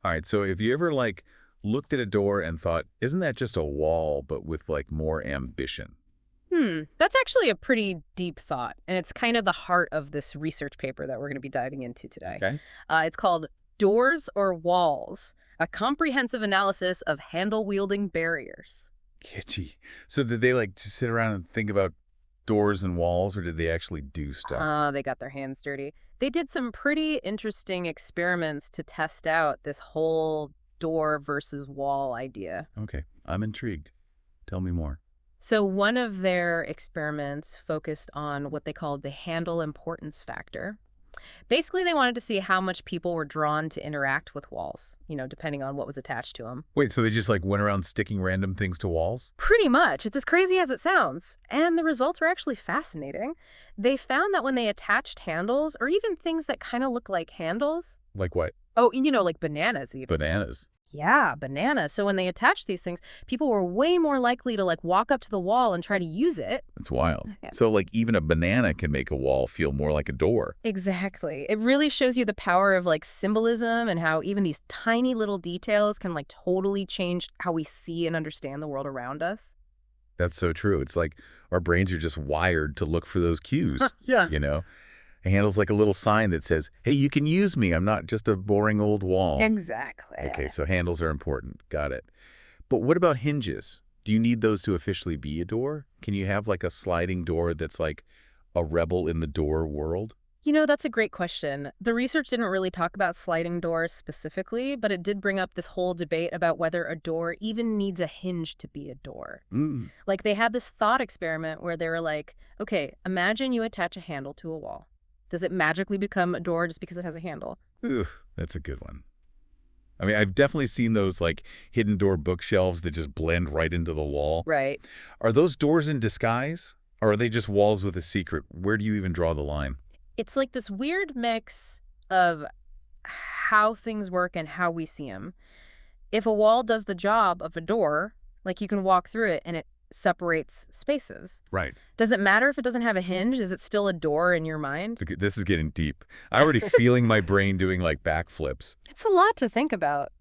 All right, so if you ever looked at a door and thought, isn't that just a wall but with more ambition? That's actually a pretty deep thought, and it's kind of the heart of this research paper that we're going to be diving into today. Okay. It's called Doors or Walls, a comprehensive analysis of handle-wielding barriers. Kitschy. So did they just sit around and think about doors and walls, or did they actually do stuff? They got their hands dirty. They did some pretty interesting experiments to test out this whole door versus wall idea. Okay, I'm intrigued. Tell me more. So one of their experiments focused on what they called the handle importance factor. Basically, they wanted to see how much people were drawn to interact with walls, depending on what was attached to them. Wait, so they just went around sticking random things to walls? Pretty much. It's as crazy as it sounds. And the results were actually fascinating. They found that when they attached handles, or even things that kind of look like handles, Like what? oh, like bananas even. Bananas. Yeah, bananas. So when they attached these things, people were way more likely to walk up to the wall and try to use it. That's wild. Yeah. So even a banana can make a wall feel more like a door. Exactly. It really shows you the power of symbolism and how even these tiny little details can totally change how we see and understand the world around us. That's so true. It's like our brains are just wired to look for those cues. Yeah. A handle's like a little sign that says, hey, you can use me. I'm not just a boring old wall. Exactly. Okay, so handles are important. Got it. But what about hinges? Do you need those to officially be a door? Can you have a sliding door that's like a rebel in the door world? That's a great question. The research didn't really talk about sliding doors specifically, but it did bring up this whole debate about whether a door even needs a hinge to be a door. Mm. They had this thought experiment where they were like, okay, imagine you attach a handle to a wall. Does it magically become a door just because it has a handle? Ooh, that's a good one. I mean, I've definitely seen those hidden door bookshelves that just blend right into the wall. Right. Are those doors in disguise? Or are they just walls with a secret? Where do you even draw the line? It's this weird mix of how things work and how we see them. If a wall does the job of a door, you can walk through it and it separates spaces. Right. Does it matter if it doesn't have a hinge? Is it still a door in your mind? This is getting deep. I'm already feeling my brain doing backflips. It's a lot to think about.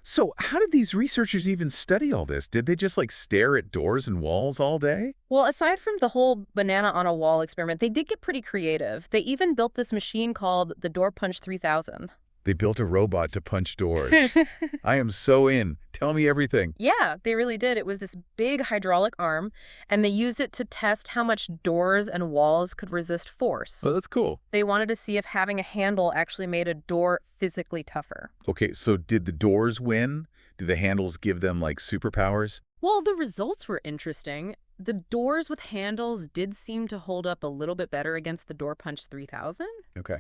So how did these researchers even study all this? Did they just stare at doors and walls all day? Well, aside from the whole banana on a wall experiment, they did get pretty creative. They even built this machine called the Door Punch 3000. They built a robot to punch doors. I am so in. Tell me everything. Yeah, they really did. It was this big hydraulic arm, and they used it to test how much doors and walls could resist force. Oh, that's cool. They wanted to see if having a handle actually made a door physically tougher. Okay, so did the doors win? Did the handles give them superpowers? Well, the results were interesting. The doors with handles did seem to hold up a little bit better against the Door Punch 3000. Okay.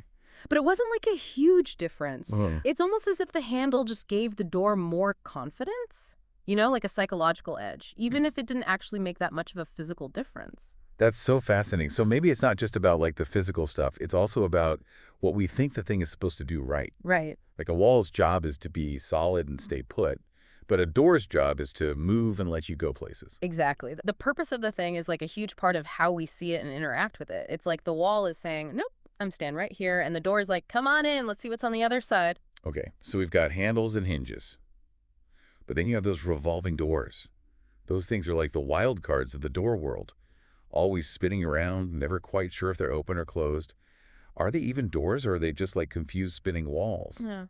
But it wasn't a huge difference. Oh. It's almost as if the handle just gave the door more confidence, like a psychological edge, even if it didn't actually make that much of a physical difference. That's so fascinating. So maybe it's not just about the physical stuff. It's also about what we think the thing is supposed to do right. Right. A wall's job is to be solid and stay put, but a door's job is to move and let you go places. Exactly. The purpose of the thing is a huge part of how we see it and interact with it. It's the wall is saying, nope, I'm staying right here. And the door is come on in. Let's see what's on the other side. Okay, so we've got handles and hinges. But then you have those revolving doors. Those things are the wild cards of the door world. Always spinning around, never quite sure if they're open or closed. Are they even doors, or are they just confused spinning walls? Yeah.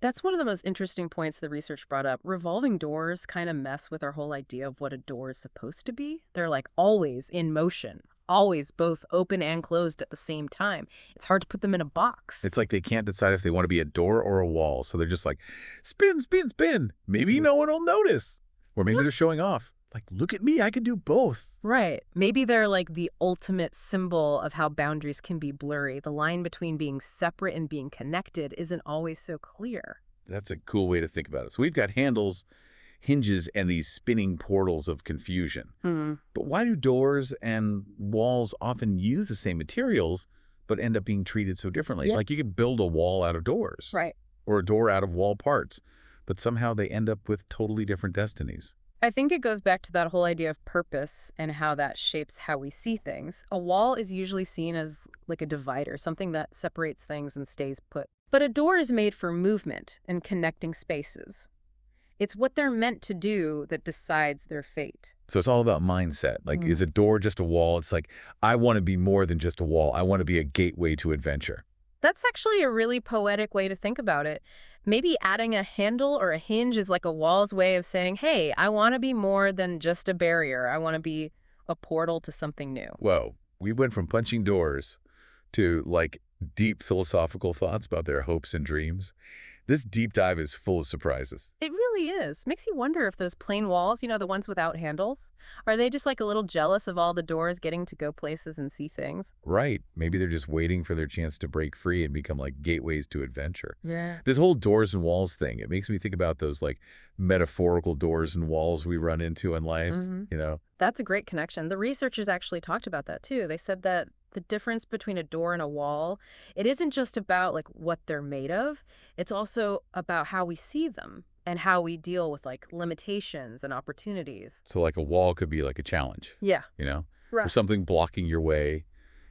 That's one of the most interesting points the research brought up. Revolving doors kind of mess with our whole idea of what a door is supposed to be. They're always in motion, always both open and closed at the same time. It's hard to put them in a box. It's they can't decide if they want to be a door or a wall. So they're just spin, spin, spin. Maybe no one will notice. Or maybe they're showing off. Look at me, I can do both. Right. Maybe they're the ultimate symbol of how boundaries can be blurry. The line between being separate and being connected isn't always so clear. That's a cool way to think about it. So we've got handles, hinges, and these spinning portals of confusion. But why do doors and walls often use the same materials but end up being treated so differently? Yeah. You could build a wall out of doors. Right. Or a door out of wall parts, but somehow they end up with totally different destinies. I think it goes back to that whole idea of purpose and how that shapes how we see things. A wall is usually seen as a divider, something that separates things and stays put. But a door is made for movement and connecting spaces. It's what they're meant to do that decides their fate. So it's all about mindset. Like, is a door just a wall? It's like, I want to be more than just a wall. I want to be a gateway to adventure. That's actually a really poetic way to think about it. Maybe adding a handle or a hinge is like a wall's way of saying, hey, I want to be more than just a barrier. I want to be a portal to something new. Whoa, we went from punching doors to, like, deep philosophical thoughts about their hopes and dreams. This deep dive is full of surprises. It really is. Makes you wonder if those plain walls, the ones without handles, are they just like a little jealous of all the doors getting to go places and see things? Right. Maybe they're just waiting for their chance to break free and become like gateways to adventure. Yeah. This whole doors and walls thing, it makes me think about those like metaphorical doors and walls we run into in life. That's a great connection. The researchers actually talked about that too. They said that the difference between a door and a wall, it isn't just about like what they're made of. It's also about how we see them and how we deal with like limitations and opportunities. So like a wall could be like a challenge, Yeah. or Right. something blocking your way,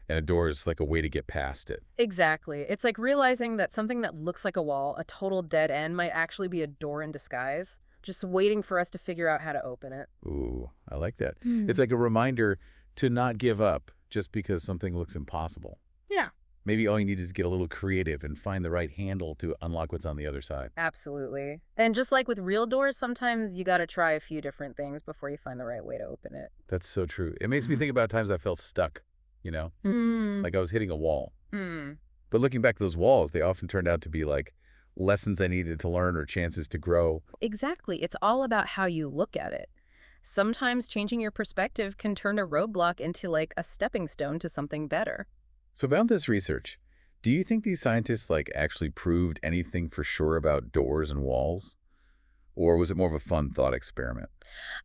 and a door is like a way to get past it. Exactly. It's like realizing that something that looks like a wall, a total dead end, might actually be a door in disguise, just waiting for us to figure out how to open it. Ooh, I like that. It's like a reminder to not give up just because something looks impossible. Yeah. Maybe all you need is get a little creative and find the right handle to unlock what's on the other side. Absolutely. And just like with real doors, sometimes you got to try a few different things before you find the right way to open it. That's so true. It makes me think about times I felt stuck, like I was hitting a wall. But looking back at those walls, they often turned out to be like lessons I needed to learn or chances to grow. Exactly. It's all about how you look at it. Sometimes changing your perspective can turn a roadblock into like a stepping stone to something better. So about this research, do you think these scientists like actually proved anything for sure about doors and walls? Or was it more of a fun thought experiment?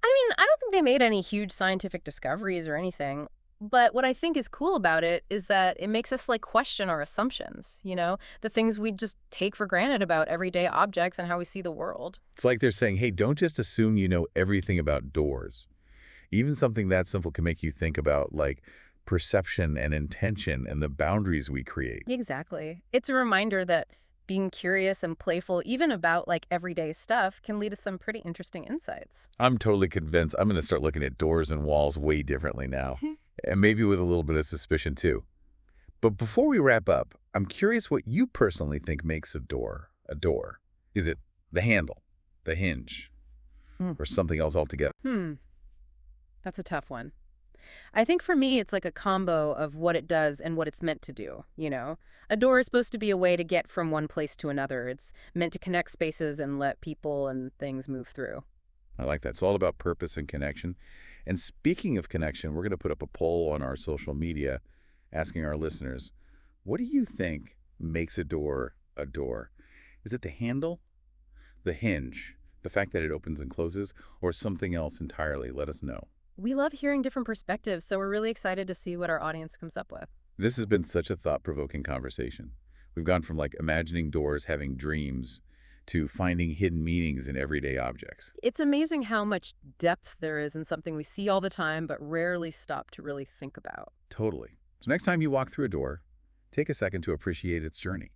I mean, I don't think they made any huge scientific discoveries or anything. But what I think is cool about it is that it makes us like question our assumptions, the things we just take for granted about everyday objects and how we see the world. It's like they're saying, hey, don't just assume you know everything about doors. Even something that simple can make you think about like perception and intention and the boundaries we create. Exactly. It's a reminder that being curious and playful, even about like everyday stuff, can lead to some pretty interesting insights. I'm totally convinced I'm going to start looking at doors and walls way differently now. And maybe with a little bit of suspicion too. But before we wrap up, I'm curious what you personally think makes a door a door. Is it the handle, the hinge, or something else altogether? That's a tough one. I think for me, it's like a combo of what it does and what it's meant to do, A door is supposed to be a way to get from one place to another. It's meant to connect spaces and let people and things move through. I like that. It's all about purpose and connection. And speaking of connection, we're going to put up a poll on our social media asking our listeners, what do you think makes a door a door? Is it the handle, the hinge, the fact that it opens and closes, or something else entirely? Let us know. We love hearing different perspectives, so we're really excited to see what our audience comes up with. This has been such a thought-provoking conversation. We've gone from like imagining doors having dreams to finding hidden meanings in everyday objects. It's amazing how much depth there is in something we see all the time but rarely stop to really think about. Totally. So next time you walk through a door, take a second to appreciate its journey,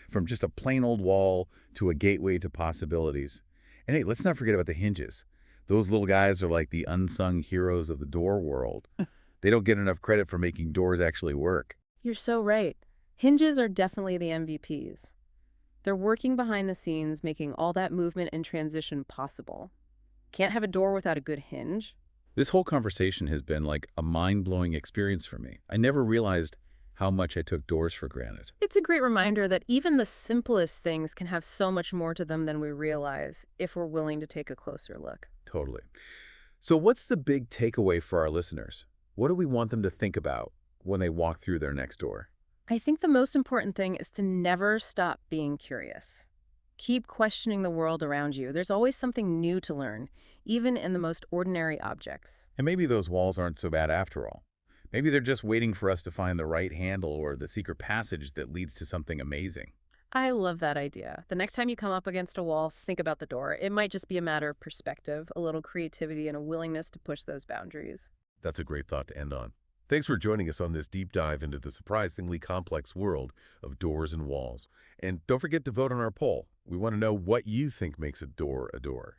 From just a plain old wall to a gateway to possibilities. And hey, let's not forget about the hinges. Those little guys are like the unsung heroes of the door world. They don't get enough credit for making doors actually work. You're so right. Hinges are definitely the MVPs. They're working behind the scenes, making all that movement and transition possible. Can't have a door without a good hinge. This whole conversation has been like a mind-blowing experience for me. I never realized how much I took doors for granted. It's a great reminder that even the simplest things can have so much more to them than we realize if we're willing to take a closer look. Totally. So what's the big takeaway for our listeners? What do we want them to think about when they walk through their next door? I think the most important thing is to never stop being curious. Keep questioning the world around you. There's always something new to learn, even in the most ordinary objects. And maybe those walls aren't so bad after all. Maybe they're just waiting for us to find the right handle or the secret passage that leads to something amazing. I love that idea. The next time you come up against a wall, think about the door. It might just be a matter of perspective, a little creativity, and a willingness to push those boundaries. That's a great thought to end on. Thanks for joining us on this deep dive into the surprisingly complex world of doors and walls. And don't forget to vote on our poll. We want to know what you think makes a door a door.